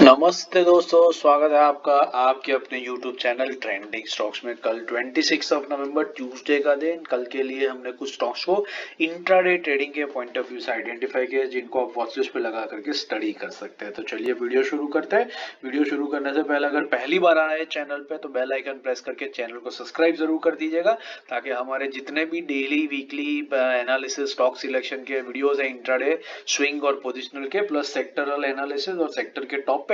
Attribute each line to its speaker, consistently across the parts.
Speaker 1: नमस्ते दोस्तों, स्वागत है आपका आपके अपने YouTube चैनल ट्रेंडिंग स्टॉक्स में। कल 26 नवंबर ट्यूसडे का दिन। कल के लिए हमने कुछ स्टॉक्स को इंट्राडे ट्रेडिंग के पॉइंट ऑफ व्यू से आइडेंटिफाई किया जिनको आप वॉच लिस्ट पे लगा करके स्टडी कर सकते हैं। तो चलिए वीडियो शुरू करते हैं। वीडियो शुरू करने से पहले अगर पहली बार आए हैं चैनल पे तो बेल आइकन प्रेस करके चैनल को सब्सक्राइब जरूर कर दीजिएगा, ताकि हमारे जितने भी daily weekly analysis stock selection के वीडियोज है इंट्राडे स्विंग और पोजिशनल के, प्लस सेक्टरल एनालिसिस और सेक्टर के टॉपिक्स,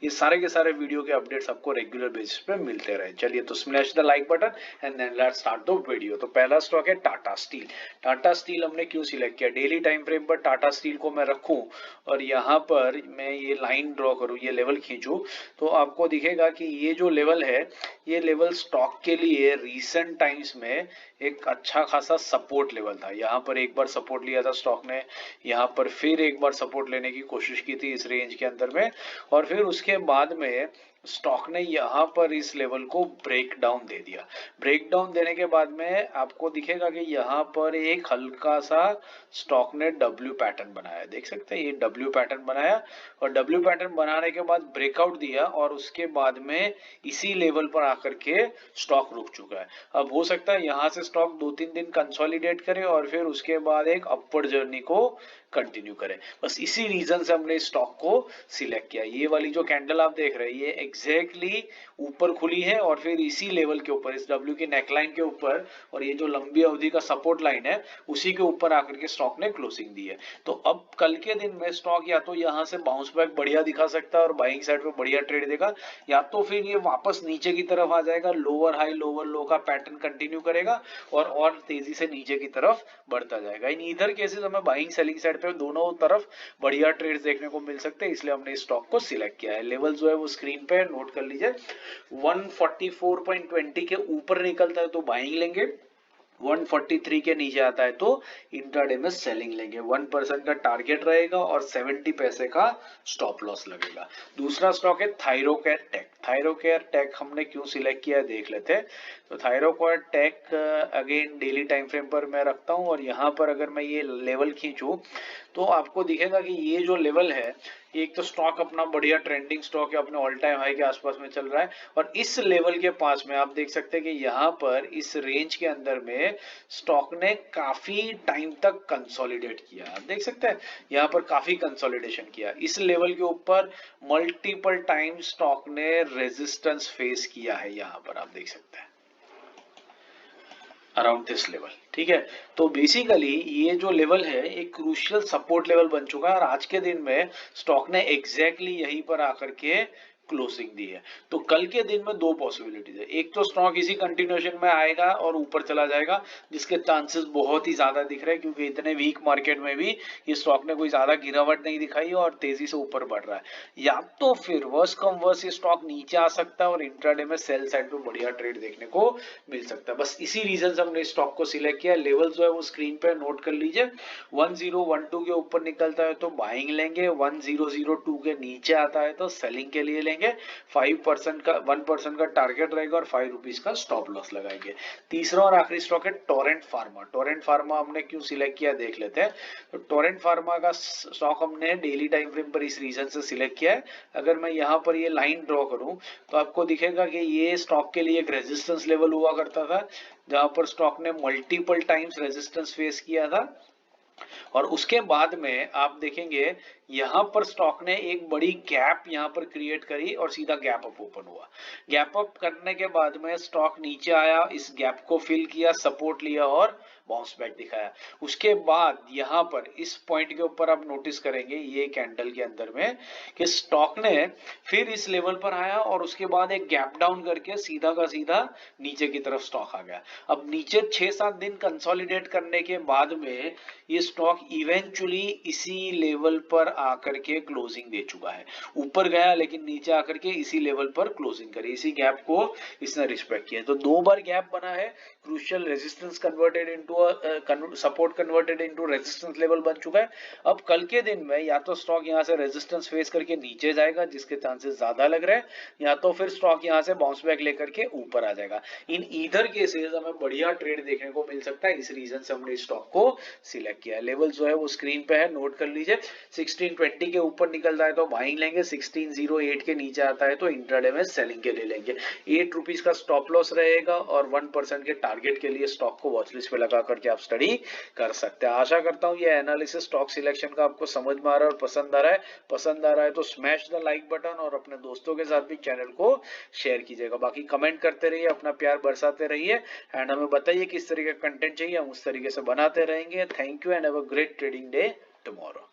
Speaker 1: ये सारे के सारे वीडियो के अपडेट्स आपको रेगुलर बेसिस पे मिलते रहे। चलिए तो smash the like button and then let's start the video. तो पहला स्टॉक है टाटा स्टील। टाटा स्टील हमने क्यों सिलेक्ट किया? डेली टाइम फ्रेम पर टाटा स्टील को मैं रखूं और यहाँ पर मैं ये लाइन ड्रॉ करूं, ये लेवल खींचूं, तो आपको दिखेगा कि ये जो लेवल है, ये लेवल स्टॉक के लिए रीसेंट टाइम्स में एक अच्छा खासा सपोर्ट लेवल था। यहाँ पर एक बार सपोर्ट लिया था स्टॉक ने, यहाँ पर फिर एक बार सपोर्ट लेने की कोशिश की थी इस रेंज के अंदर में, और फिर उसके बाद में स्टॉक ने यहाँ पर इस लेवल को ब्रेक डाउन दे दिया। ब्रेक डाउन देने के बाद में आपको दिखेगा कि यहाँ पर एक हल्का सा स्टॉक ने डब्ल्यू पैटर्न बनाया, देख सकते हैं ये डब्ल्यू पैटर्न बनाया, और डब्ल्यू पैटर्न बनाने के बाद ब्रेकआउट दिया और उसके बाद में इसी लेवल पर आकर के स्टॉक रुक चुका है। अब हो सकता है यहाँ से स्टॉक 2-3 दिन कंसोलिडेट करे और फिर उसके बाद एक अपवर्ड जर्नी को कंटिन्यू करें। बस इसी रीजन से हमने स्टॉक को सिलेक्ट किया। ये वाली जो कैंडल आप देख रहे हैं ये एग्जैक्टली ऊपर खुली है और फिर इसी लेवल के ऊपर, इस डब्ल्यू की नेकलाइन के ऊपर, और ये जो लंबी अवधि का सपोर्ट लाइन है उसी के ऊपर आकर के स्टॉक ने क्लोजिंग दी है। तो अब कल के दिन में स्टॉक या तो यहाँ से बाउंस बैक बढ़िया दिखा सकता है और बाइंग साइड पे बढ़िया ट्रेड देगा, या तो फिर ये वापस नीचे की तरफ आ जाएगा, लोअर हाई लोअर लो का पैटर्न कंटिन्यू करेगा और तेजी से नीचे की तरफ बढ़ता जाएगा। इन इधर केसेस हमें बाइंग सेलिंग साइड पे दोनों तरफ बढ़िया ट्रेड्स देखने को मिल सकते हैं, इसलिए हमने इस स्टॉक को सिलेक्ट किया है। लेवल जो है वो स्क्रीन पे नोट कर लीजिए। 144.20 के ऊपर निकलता है तो बाइंग लेंगे, 143 के नीचे आता है तो इंट्राडे में सेलिंग लेंगे। 1% का टारगेट रहेगा और 70 पैसे का स्टॉप लॉस लगेगा। दूसरा स्टॉक है थायरोकेयर टेक। थायरोकेयर टेक हमने क्यों सिलेक्ट किया देख लेते हैं। तो Thyrocare tech again daily time frame पर मैं रखता हूं और यहाँ पर अगर मैं ये लेवल खींचूं तो आपको दिखेगा कि ये जो लेवल है, एक तो स्टॉक अपना बढ़िया ट्रेंडिंग स्टॉक है, अपने ऑल टाइम हाई के आसपास में चल रहा है, और इस लेवल के पास में आप देख सकते हैं कि यहाँ पर इस रेंज के अंदर में स्टॉक ने काफी टाइम तक कंसोलिडेट किया। आप देख सकते हैं यहाँ पर काफी कंसोलिडेशन किया। इस लेवल के ऊपर मल्टीपल टाइम स्टॉक ने रेजिस्टेंस फेस किया है, यहाँ पर आप देख सकते हैं अराउंड दिस लेवल। ठीक है, तो बेसिकली ये जो लेवल है एक क्रूशियल सपोर्ट लेवल बन चुका है और आज के दिन में स्टॉक ने एग्जैक्टली यहीं पर आकर के क्लोजिंग दी है। तो कल के दिन में दो पॉसिबिलिटीज है, एक तो स्टॉक इसी कंटिन्यूएशन में आएगा और ऊपर चला जाएगा, जिसके चांसेस बहुत ही ज्यादा दिख रहे हैं क्योंकि इतने वीक मार्केट में भी ये स्टॉक ने कोई ज्यादा गिरावट नहीं दिखाई और तेजी से ऊपर बढ़ रहा है। या तो फिर वर्स कम वर्स ये स्टॉक नीचे आ सकता है और इंट्राडे में सेल साइड पे बढ़िया ट्रेड देखने को मिल सकता है। बस इसी रीजन से हमने स्टॉक को सिलेक्ट किया। लेवल जो है वो स्क्रीन पे नोट कर लीजिए। 1012 के ऊपर निकलता है तो बाइंग लेंगे, 1002 के नीचे आता है तो सेलिंग के लिए लेंगे। 5% का 1% का टारगेट रहेगा और 5 रुपीज का स्टॉप लॉस लगाएंगे। तीसरा और आखिरी स्टॉक है टोरेंट फार्मा। टोरेंट फार्मा हमने क्यों सिलेक्ट किया देख लेते हैं। तो टोरेंट फार्मा का स्टॉक हमने डेली टाइम फ्रेम पर इस रीजन से सिलेक्ट किया है। अगर मैं यहाँ पर ये लाइन ड्रॉ करूं तो आपको दिखेगा कि ये स्टॉक के लिए एक रेजिस्टेंस लेवल हुआ करता था, जहां पर स्टॉक ने मल्टीपल टाइम्स रेजिस्टेंस फेस किया था, और उसके बाद में आप देखेंगे यहां पर स्टॉक ने एक बड़ी गैप यहां पर क्रिएट करी और सीधा गैप अप ओपन हुआ। गैप अप करने के बाद में स्टॉक नीचे आया, इस गैप को फिल किया, सपोर्ट लिया और बाउंस बैक दिखाया। उसके बाद यहां पर इस पॉइंट के ऊपर आप नोटिस करेंगे ये कैंडल के अंदर में कि स्टॉक ने फिर इस लेवल पर आया और उसके बाद एक गैप डाउन करके सीधा का सीधा नीचे की तरफ स्टॉक आ गया। अब नीचे 6-7 दिन कंसोलिडेट करने के बाद में ये स्टॉक इवेंचुअली इसी लेवल पर आकर के क्लोजिंग दे चुका है। ऊपर गया लेकिन नीचे आकर के इसी लेवल पर क्लोजिंग करी, इसी गैप को इसने रिस्पेक्ट किया। तो दो बार गैप बना है, crucial resistance converted into support converted into resistance level बन चुका है। अब कल के दिन में या तो स्टॉक यहां से रेजिस्टेंस फेस करके नीचे जाएगा जिसके चांसेस ज्यादा लग रहे हैं, या तो फिर स्टॉक यहां से बाउंस बैक लेकर के ऊपर आ जाएगा। इन ईदर केसेस हमें बढ़िया ट्रेड देखने को मिल सकता है, इस रीजन से हमने स्टॉक को सिलेक्ट किया। लेवल जो है वो स्क्रीन पे है, नोट कर लीजिए। 1620 के ऊपर निकलता है तो बाइंग लेंगे, 1608 के नीचे आता है तो इंट्राडे में सेलिंग के लिए लेंगे। 8 रुपीज का स्टॉप लॉस रहेगा और 1% के टारगेट के लिए स्टॉक को वॉच लिस्ट पे लगा करके आप स्टडी कर सकते हैं। आशा करता हूं ये एनालिसिस स्टॉक सिलेक्शन का आपको समझ में आ रहा है और पसंद आ रहा है। पसंद आ रहा है तो स्मैश द लाइक बटन और अपने दोस्तों के साथ भी चैनल को शेयर कीजिएगा। बाकी कमेंट करते रहिए, अपना प्यार बरसाते रहिए एंड हमें बताइए किस तरीके का कंटेंट चाहिए, हम उस तरीके से बनाते रहेंगे। Thank you and have a great trading day tomorrow.